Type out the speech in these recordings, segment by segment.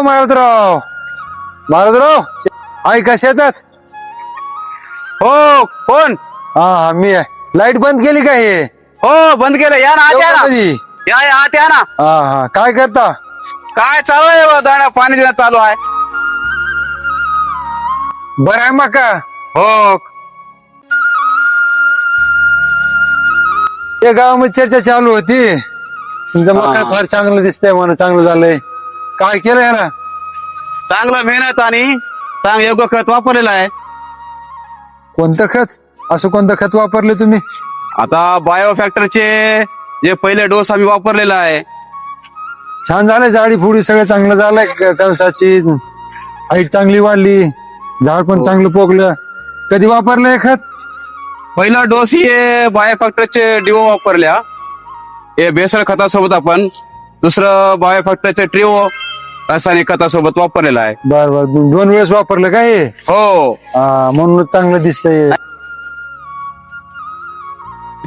मारुतराव, आहे का शेतात? हो कोण? हा मी आहे. लाईट बंद केली का हे? हो बंद केलं. या ना आत या ना. कधी? या आत या ना. हा काय करता? काय चालू आहे दाण्या पाणी देणं चालू आहे. बरं आहे मका? हो त्या गावामध्ये चर्चा चालू होती, तुमचं मका हा. फार चांगलं दिसतंय म्हणून, चांगलं झालंय. काय केलं याला? चांगलं मेहनत आणि चांगलं योग्य खत वापरलेलं आहे. कोणतं खत? असं कोणतं खत वापरले तुम्ही? आता बायो फॅक्टरचे जे पहिले डोस आम्ही वापरलेला आहे. छान झालंय, जाडी फुडी सगळं चांगलं झालंय, कणसाची हाईट चांगली वाढली, झाड पण चांगलं पोगलं. कधी वापरलं हे खत? पहिला डोस हे बायो फॅक्टरचे डिओ वापरल्या, हे बेसळ खतासोबत आपण दुसरं बायो फॅक्टरचे ट्रिओ रासायनिक खतासोबत वापरलेला आहे. बर 2 वेळेस वापरलं का हे? हो म्हणून चांगलं दिसतंय.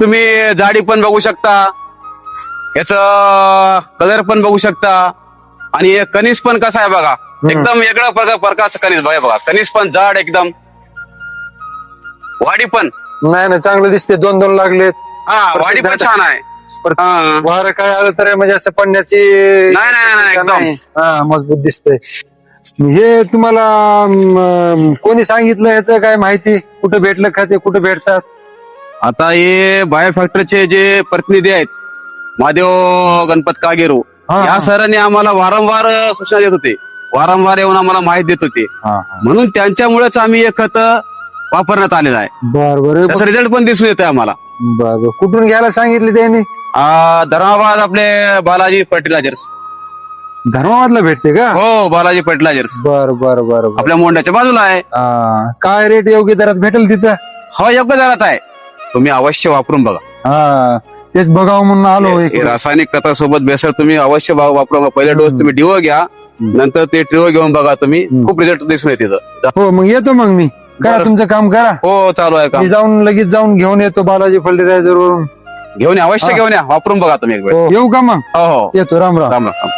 तुम्ही जाडी पण बघू शकता, याच कलर पण बघू शकता, आणि हे कणीस पण कसा आहे बघा, एकदम वेगळा प्रकारचं कणीस बघा. कणीस पण जाड एकदम, वाढी पण नाही चांगलं दिसते. 2 लागलेत. वाढी पण छान आहे. हा. वारं काय आलं तर म्हणजे असं पडण्याची नाही, एकदम. मजबूत दिसतंय. हे तुम्हाला कोणी सांगितलं, याचं काय माहिती? कुठं भेटलं का ते? कुठं भेटतात? आता हे बायो फॅक्टरीचे जे प्रतिनिधी आहेत, महादेव गणपत कागेरू, हा. या सरांनी आम्हाला वारंवार सूचना देत होते, वारंवार येऊन आम्हाला माहिती देत होते. म्हणून त्यांच्यामुळेच आम्ही हे खत वापरण्यात आलेलं आहे. बरोबर. त्याचा रिझल्ट पण दिसून येतोय आम्हाला. बरं, कुठून घ्यायला सांगितले त्यांनी? धर्माबाद आपले बालाजी फर्टिलायझर्स. धर्माबादला भेटते का? हो, बालाजी फर्टिलायझर्स बर आपल्या मोंड्याच्या बाजूला आहे. काय रेट योग्य दरात भेटेल तिथं? हो, योग्य दरात आहे. तुम्ही अवश्य वापरून बघा. तेच बघावं म्हणून आलो. हे रासायनिक खतासोबत बेसळ तुम्ही अवश्य वापरून बघा. पहिला डोस तुम्ही डिओ घ्या, नंतर ते ट्रिओ घेऊन बघा तुम्ही, खूप रिझल्ट दिसून येते. हो, मग येतो मग मी. करा तुमचं काम करा. हो, चालू आहे का? मी लगेच जाऊन घेऊन येतो बालाजी फर्टिलायझर वरून. घेऊन या, अवश्य घेऊन या, वापरून बघा तुम्ही एक वेळ. येऊ का मग? हो येतो. राम राम. राम राम.